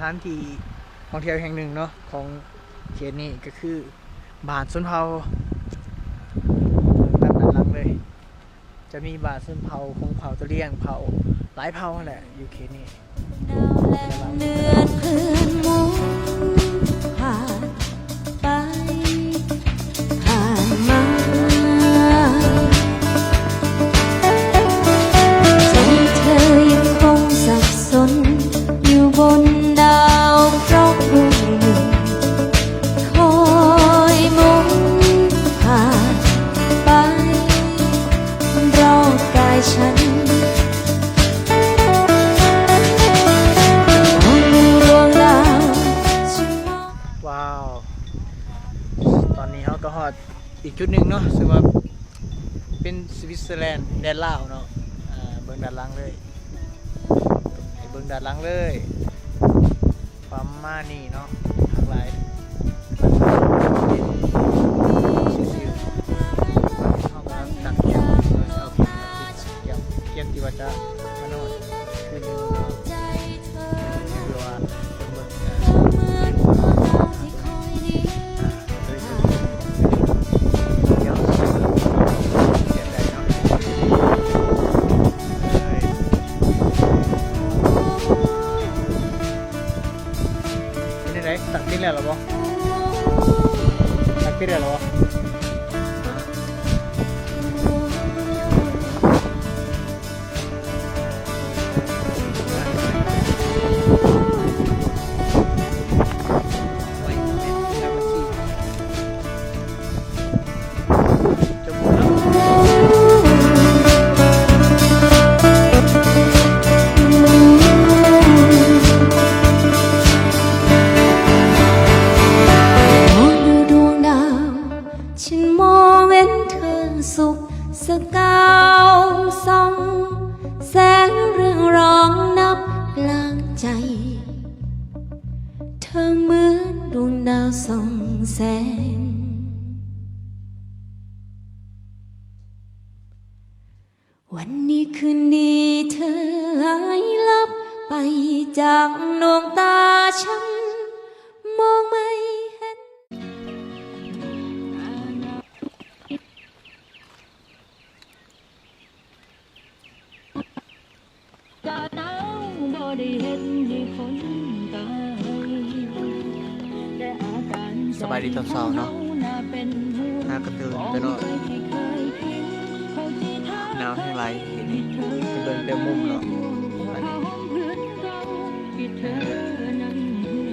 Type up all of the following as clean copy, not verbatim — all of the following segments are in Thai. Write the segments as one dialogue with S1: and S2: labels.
S1: านที่ท่องเที่ยวแห่งหนึ่งเนาะของเขตนี้ก็คือบ้านชนเผ่าด้านหลังเลยจะมีบ้านชนเผ่าของเผ่าตะเลียงเผ่าหลายเผ่าแหละอยู่เขตนี้
S2: เดือนเพื่อนหมูผ่านไปผ่านมาจนเธอยังคงสับสนอยู่บนดาวเคราะห์ดวงหนึ่งคอยหมุนผ่านไปรอบกายฉัน
S1: ว้าวตอนนี้เขาก็ฮอดอีกจุดหนึ่งเนาะซึ่งว่าเป็นสวิตเซอร์แลนด์แดนลาวเนาะเบื้องด้านหล่างเลยเบื้องด้านหล่างเลยความมานี่เนาะทางหลายชิวๆเขากำลังตักเกียมเอาเกียมที่ว่าจะมานอนคืนนึงเนาะคือว่าเป็นเบื้องตักติดแล้วหรอบ่ตักติดแล้วหรอ
S2: สกาวส่องแสงเรื่องร้องนับกลางใจเธอเหมือนดวงดาวส่องแสงวันนี้คืนดีเธอหายลับไปจากดวงตาฉันมองไม่เห็น
S1: สบายดีตอนเช้าเนาะหน้ากระตือรือร้นหนาวแห้งไรทีนี้เป็นเดินเต็มมุมเนาะอันนี้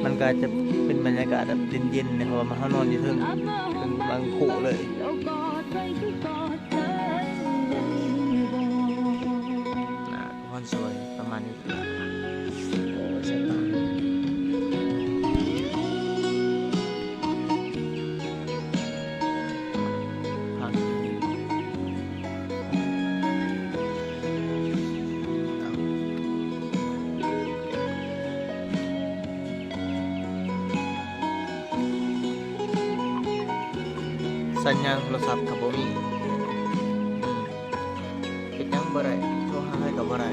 S1: มันก็จะเป็นบรรยากาศแบบเย็นๆเนี่ยเพราะว่ามันเขานอนอยู่ถึงบางขู่เลยวันสวยประมาณนี้สัญญาณโทรศัพท์กับบ่มีเป็นยังบ่ได้โทรหาให้กับบ่ได้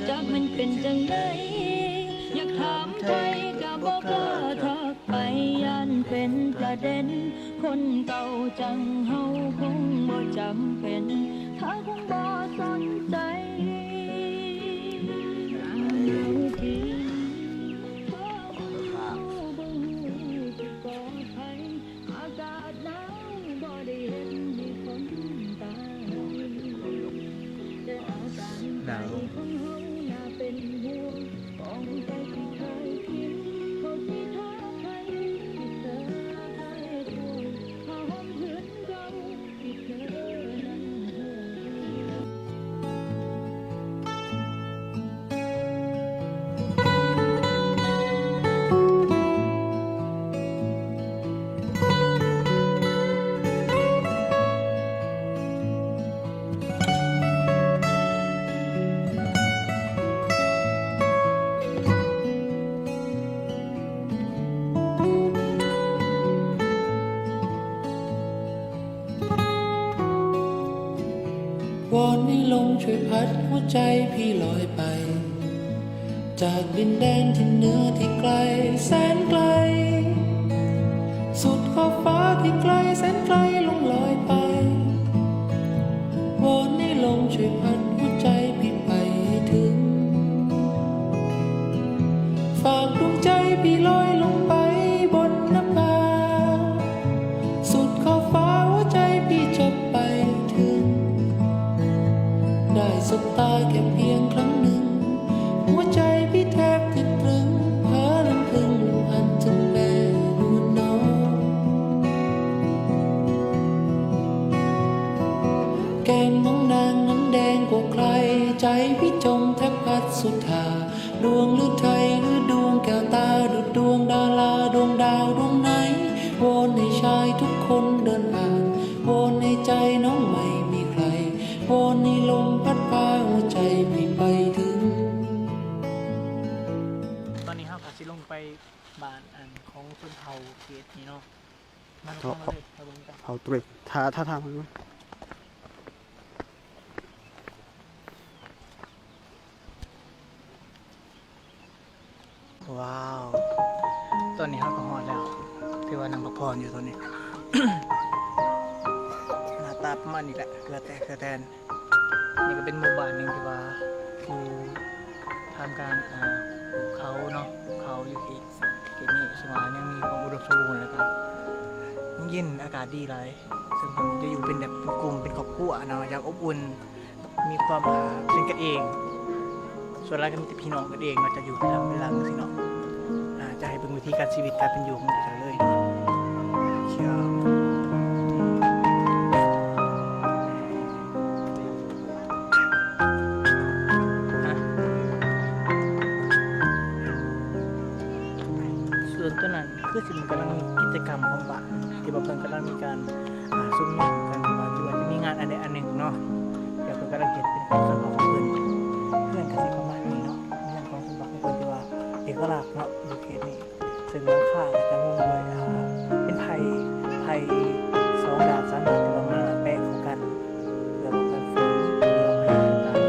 S2: จักมันเป็นจังไดอยากถามใครก็บ่กล้าทักไปย่านเป็นประเด็นคนเก่าจังเฮาคงบ่จำเป็นถ้าคงบ่สนใจ
S1: หนาว
S3: วอนให้ลมช่วยพัดหัวใจพี่ลอยไป จากดินแดนที่เหนือที่ไกลแสนไกล สุดขอบฟ้าที่ไกลแสนไกลลงลอยไปวอนให้ลมช่วยพัดหัวใจพี่ไปให้ถึง ฝากดวงใจพี่ลอยลงไปบนนภาสุดขอบฟ้าหัวใจพี่จะไปถึง ได้สบตาแค่เพียงครั้งหนึ่งหัวใจพี่แทบจะตรึงเพ้อลำพึงลำพันถึงแม่นวลน้องแก้มน้องนางนั้นแดงกว่าใครใจพี่จมแทบพัดสุดทาดวงฤทัยหรือดวงแก้วตาดุจดวงดาราดวงดาวดวงไหนวอนให้ชายทุกคนเดินผ่านวอนให้ใจน้องไม่มีใครวอนให้ลมพัดพาหัวใจพี่ไปถึง
S1: ตอนนี้ครับอาจจะลงไปบ้านอันของชนเผ่าเขตนี้เนาะมาเข้ามาเลยมาเบิ่งกัน
S4: เอาตัวเองถ้าทางมันไหม
S1: ว้าว ตอนนี้เขาก็ฮอดแล้วที่ว่านั่งพักผ่อนอยู่ตอนนี้ หน้าตาประมาณนี้แหละเกลือแทนนี่ก็เป็นหมู่บ้านหนึ่งที่ว่าอยู่ทำการภูเขาเนาะภูเขาอยู่ที่เขตนี้สมายังมีความอุดมสมบูรณ์แล้วก็เย็นอากาศดีเลยซึ่งผมจะอยู่เป็นแบบเป็นกลุ่มเป็นครอบครัวเนาะอยากอบอุ่นมีความเป็นกันเอง ส่วนแรกก็มีแต่พี่น้องกันเองเราจะอยู่เป็นเวลาสิเนาะจะให้เป็นวิธีการชีวิตการเป็นอยู่ของเราเลยเนาะเชื่อส่วนตัวนั้นคือสิ่งกำลังมีกิจกรรมของบ้านที่บอกเพิ่นกำลังมีการซุ้มนุกันว่าที่ว่าจะมีงานอันใดอันหนึ่งเนาะเดี๋ยวเพิ่นกำลังเก็บเป็นความสำคัญของเพิ่นเพื่อนกันสิประมาณนี้เนาะในเรื่องของสมบัติของเพิ่นที่ว่าเอกลักษณ์เนาะอยู่เขตนี้ซึ่งหลังคาก็จะงงด้วยเป็นไผ่สองดาบสามดาบที่ว่ามาแปะเข้ากันเพื่อป้องกันฝนเพื่อให้ต่างๆ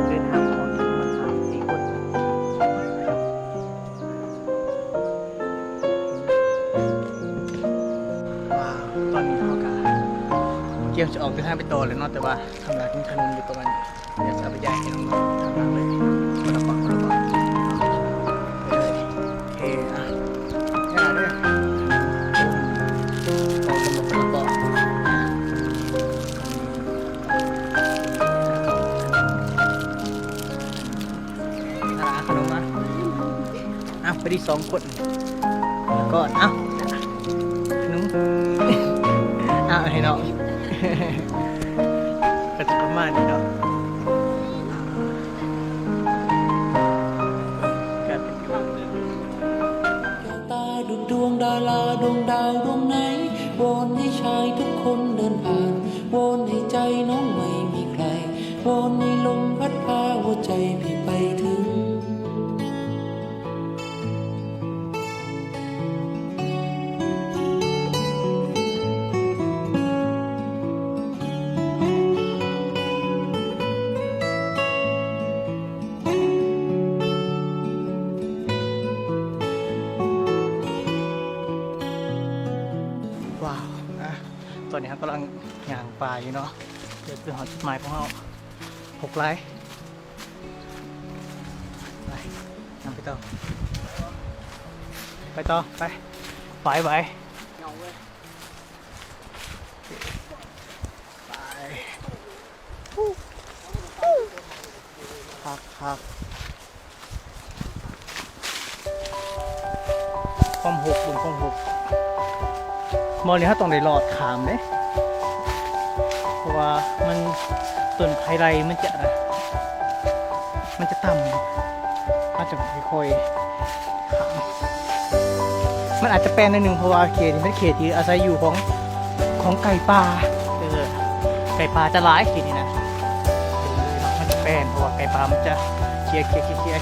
S1: เดินทางของทีมมัน3-4 คนว้าวตอนนี้เขาก็เกี่ยวจะออกเดินทางไปต่อเลยเนาะแต่ว่าทำลายทิ้งถนนอยู่ประมาณนี้เดี๋ยวจะไปย้ายให้น้องๆทำทางเลยคนละฝั่งไปเลยโอเคแค่นั้นเลยออกกันหมดแล้วก็ขนมมาไปดี2 คนก่อนขนมให้น้อง ก็จะประมาณนี้เนาะการเป็นอยู่
S3: แก้วตาดุจดวงดาราดวงดาวดวงไหนวอนให้ชายทุกคนเดินผ่านวอนให้ใจน้องไม่มีใครวอนให้ลมพัดพาหัวใจพี่ไปถึง
S1: ว้าวตอนนี้ครับกำลังย่างปลาอยู่เนาะเดี๋ยวจะหาจุดหมายของเรา6 ไร่ไปนำไปต่อไปไปครับความหกบนความหกมอนี้ถ้าต้องได้หลอดขามเด้เพราะว่ามันต้นไผ่ไรมันจะต่ำอาจจะค่อยๆขามมันอาจจะแปลนนิดนึงเพราะว่าเขตนี้เป็นเขตที่อาศัยอยู่ของไก่ป่าไก่ป่าจะหลายเขตนี้นะมันจะแปลนเพราะว่าไก่ป่ามันจะเคลียร์เขตนี้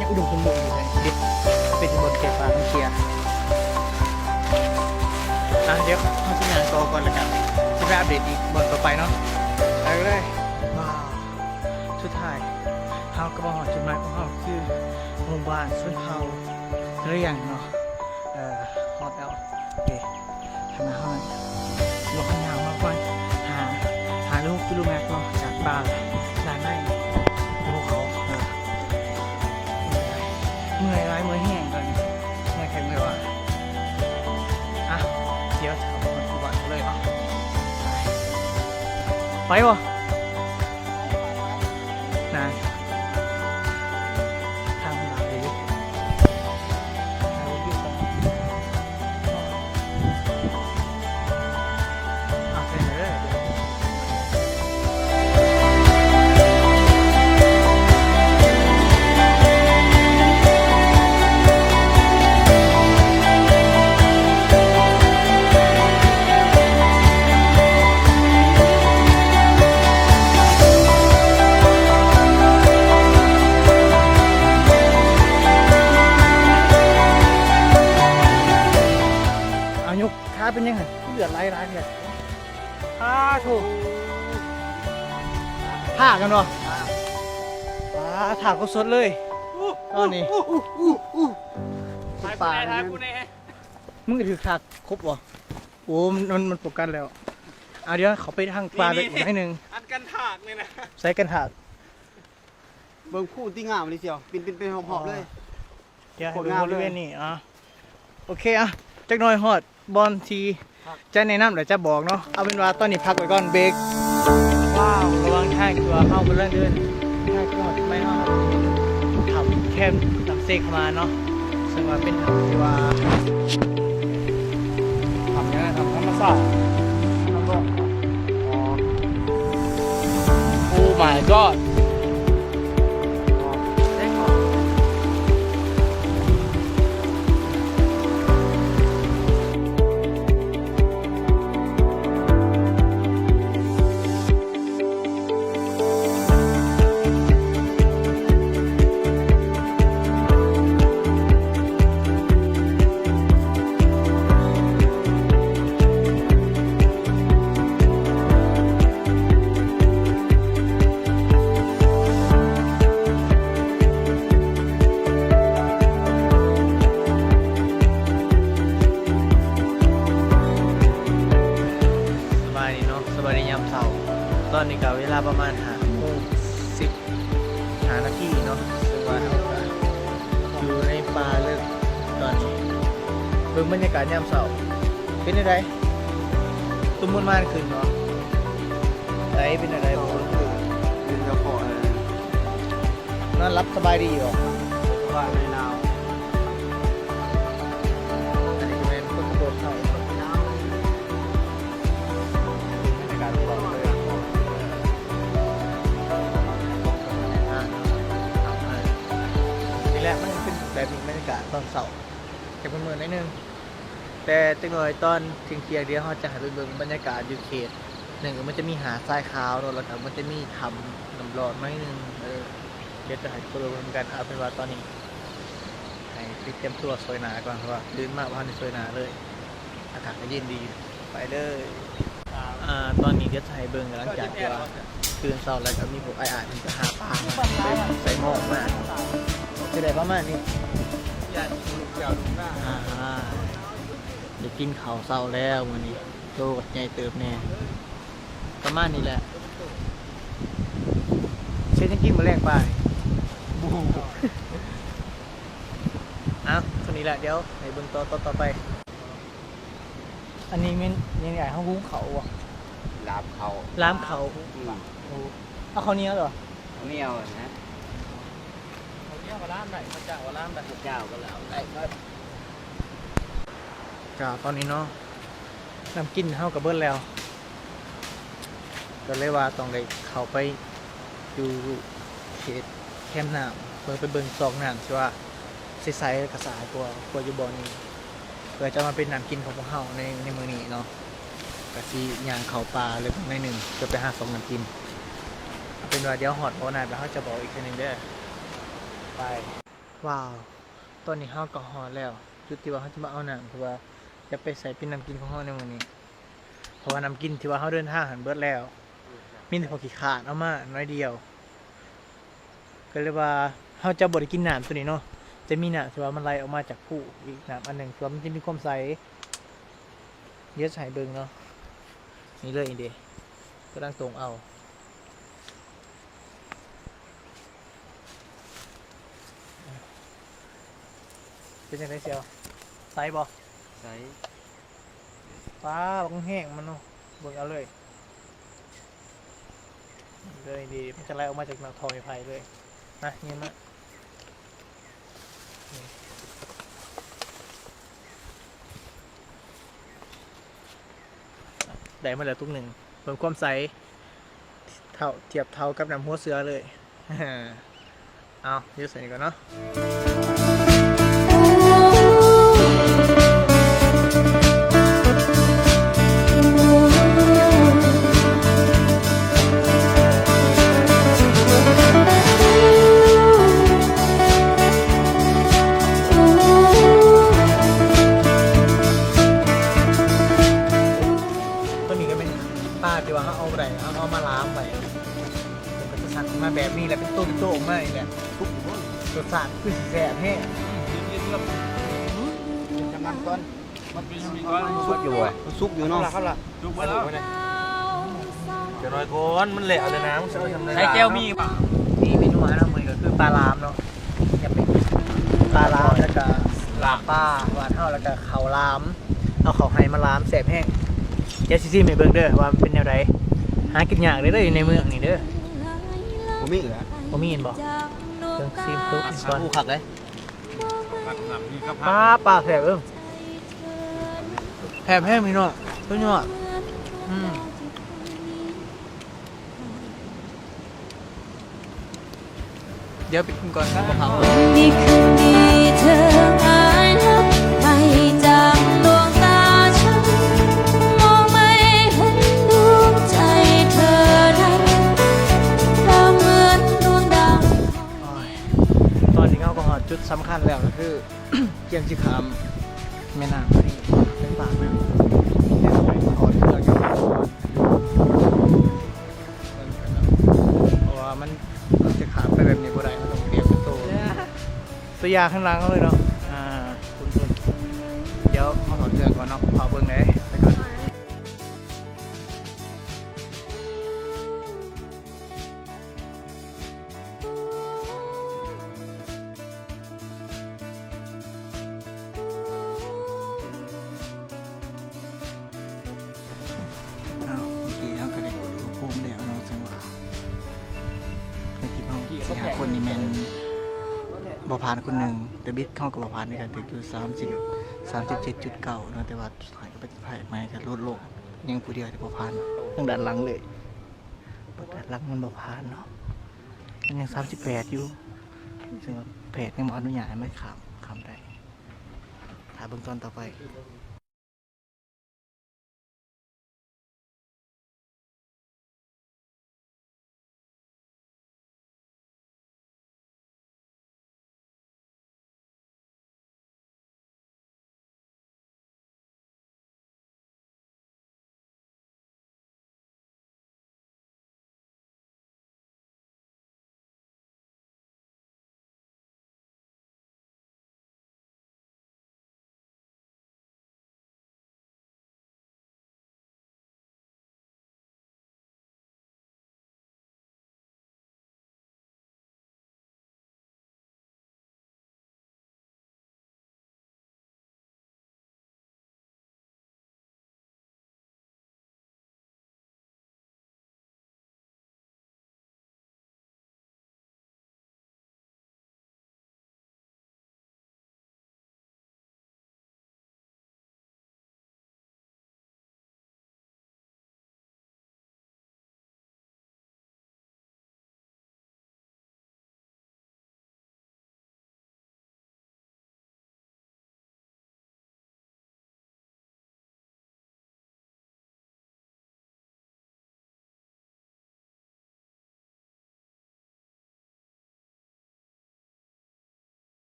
S1: ยังอุดมสมบูรณ์อยู่เลย ดี๋ยวเขาจะงานต่อก่อนแล้วกันจะไปอัปเดตอีกบนต่อไปเนาะไปเลยว้าวสุดท้ายเขาก็มาหอจุดหมายของเขาคือหมู่บ้านสุนเฮาเรื่องเนาะฮอตแล้วโอเคทำมาห้องบอกข้างยาวมากกว่าหาลูกกิโลเมตรเนาะจากป่าด้านในภูเขาเมื่อยร้ายเมื่อยแห้งตอนนี้เมื่อยแข็งเลยว่ะอ่ะเดี๋ยวทำคนทุกวันเลยเนาะไปวะนานทางหลังเลยเอาเส้นเลย เอายกขาเป็นยังไงเลือดไหลเนี่ยถูกผ่ากันวะถากก็สดเลยตอนนี้ป่ามึงก็ถือถากครบวะโอ้มันปกกันแล้วเอาเดี๋ยวเขาไปทางปลาเลยอีกนิดนึง
S4: อันกันถากเลยนะ
S1: ใส่กันถาก
S4: เบิ่งคู่ที่งามเลยเชียวเป็นหอบๆเลย
S1: เดี๋ยวให้
S4: โคตร
S1: ดู
S4: งาม
S1: บ
S4: เลย
S1: ริเวณนี้โอเคจักหน่อยฮอดบอลทีจะแนะนำหรือจะบอกเนาะเอาเป็นว่าตอนนี้พักไว้ก่อนเบรกว้าวระวังทางตัวเข้าไปเรื่อยเดินทางก็ไม่เข้าทำแคมตักเซกมาเนาะซึ่งว่าเป็นที่ว่าทำยังไงทำธรรมศาสตร์ทำก็โอ้ my god ได้ก่อน สบายดีเนาะสบายดียามเช้าตอนนี้ก็เวลาประมาณ5:10นาทีเนาะซึ่งว่าเราก็อยู่ในป่าเลิกตอนนี้เบิ่งบรรยากาศยามเช้าเป็นยังไงตุ้มมุ่นม่านขึ้นเนาะไหนเป็นยังไงบ่
S4: เป็นเจ้าของเลย
S1: นอนรับสบายดีอยู่
S4: ว่าในนาว
S1: อันนี้ก็เป็นต้นโพธิ์เขาบรรยากาศร้อนเลยนี่แหละมันเป็นแบบนี้บรรยากาศตอนเสาร์จะเป็นเมืองนิดนึงแต่จังหน่อยตอนเที่ยงเดียวเขาจะหาไปเบิ่งบรรยากาศอยู่เขตหนึ่งก็มันจะมีหาดทรายขาวเนอะแล้วก็มันจะมีทำน้ำร้อนหน่อยนึงเดี๋ยวจะให้ตัวเหมือนกันเอาเป็นว่าตอนนี้ให้ปิดเตรียมตัวสวยหนาก่อนเพราะว่าลื่นมากว่าในสวยหนาเลยอากาศก็เย็นดีไปเลยตอนนี้เดี๋ยวจะให้เบิ่งหลังจากที่ว่าตื่นเช้าแล้วก็มีพวกไอ้อาจจะหาปลามาใส่หม้อมาจะได้ประมาณนี้
S4: อย่าลูกเกี่ยวลูกหน้า
S1: เดี๋ยวกินข้าวเช้าแล้วมื้อนี้โตกับใหญ่เติบแน่ประมาณนี้แหละเช็ดยังกินมาแรกไปคนนี้แหละเดี๋ยวให้เบิ่งต่อไป อันนี้มันยังไงเขาหุ้งเขาอ่ะ
S4: ลาบเขา
S1: ล้ามเขาเอาเขาวเหนี้ยวเหรอ
S4: เหนียวนะ
S1: เขาเรียกว่าล้ามไหนพระเจ้าว่าล้ามไหน
S4: เจ้าก็แล้วได้ก็
S1: จ้าตอนนี้เนาะน้ำกินเท่ากับเบิ้ลแล้วก็เลยว่าต้องได้เข้าไปดูเขตแคมป์น้ำเบิ่งไปเบิ่งซอกน้ำใช่ว่าใสๆกระสายกว่าอยู่บ่อนี้เพื่อจะมาเป็นน้ำกินของพวกเฮาในมื้อนี้เนาะกะสิย่างเข้าป่าเลยในหนึ่งเพื่อไปหาซอกน้ำกินเอาเป็นว่าเดี๋ยวฮอดบ่อน้ำแล้วเฮาจะบอกอีกทีหนึงเด้อไปว้าวตอนนี้เฮาก็ฮอดแล้วจุดที่ว่าเฮาจะมาเอาน้ำคือว่า จะไปใส่เป็นน้ำกินของเขาในมื้อนี้เพราะว่าน้ำกินที่ว่าเขาเดินทางหันเบิดแล้วมีแต่พอขี้ขาดเอามาน้อยเดียวก็เลยว่าเขาจะบ่ได้กินน้ำตัวนี้เนาะจะมีน้ำที่ว่ามันไหลออกมาจากผู้อีกน้ำอันหนึ่งที่ว่ามันจะมีความใสเยอะใส่เบิ่งเนาะนี่เลยอีเดก็ตั้งตรงเอาเป็นยังไงเซียวใสบ่
S4: ใส่
S1: ฟ้าบังแห้งมันเนาะเบิ่งเอาเลยเลยดีมันจะไหลออกมาจากหน้าทอไม้ไผ่เลยนะเงี้ยมะนี่ได้มาแล้วทุกหนึ่งเบิ่งความใสเท่าเทียบเท่ากับน้ำหัวเสือเลย เอาเยอะใส่ก่อนเนาะ ตัวนี้ก็เป็นป้าที่ว่าเขาเอาไปเขาเอามาล้างไปมันก็จะสั่งมาแบบนี้แหละเป็นตัวออกมาอีกแหละทุกตัวสาดคือสีแสบแห้ง
S4: จำนำก่อน
S5: สุกอยู่อ่ะ
S4: มันสุกอยู่เนาะ
S1: เขาละ
S5: สุกไปแล้วเดี๋ยวน้อยก่อนมันแหลกเลยนะมันจะเอาทำอะไร
S1: ใช้แก้วมีป่ะมีเมนูอาหารมือก็คือปลาลามเนาะอย่าเป็นปลาลามแล้วก็ลามป้าหวานเท่าแล้วก็ข้าวลามเอาข้าวไห้มาลามแสบแห้งเจสซี่ไม่เบิ่งเด้อว่ามันเป็นแนวใดหากินยากเลยเด้ออยู่ในเมืองนี่เด้อ
S4: บ่มีเหรอ
S1: บ่มีเห็นบ่เบิ่งซิมตุ๊กก่อน
S4: ผู้คักเลย
S1: ปลาแสบแสบแห้งมีเนาะตัวยอดเดี๋ยวไปกินก่อนครับเขา
S2: นี่คือดีเธอหายลับไปจากดวงตาฉันมองไม่เห็นดวงใจเธอนั้นเราเหมือนดวงดาว
S1: ตอนนี้เขาก็หอดจุดสำคัญแล้วก็คือ เกียงจิขามแม่น้ำนี่เป็นปากน้ำเดี๋ยวไปขอเรืออยู่เพราะว่ามันจะขามไปแบบนี้บ่ได้มันต้องเปลี่ยนเป็นตัวยาข้างหล่างเขาเลยเนาะคุณเดี๋ยวเขาถอดเสื้อก่อนเนาะขอเบิ่งเลยไปก่อนเอาเมื่อกี้เขาก็ได้ดูภูมิแล้วเนาะจังหวะในคลิปเขาสี่ห้าคนนี่แมนบ่ผ่านคนหนึ่งแต่บิ๊กเข้ากับบ่ผ่านในการถึงอยู่37.9เนาะแต่ว่าสุดท้ายก็ไปถ่ายใหม่ก็ลดลงยังผู้เดียวที่บ่ผ่านทางด้านหลังเลยด้านหลังมันบ่ผ่านเนาะมันยัง38อยู่ซึ่งว่าเพจยังบ่อนุญาตให้มันข้ามได้ถ้าเบิ่งตอนต่อไป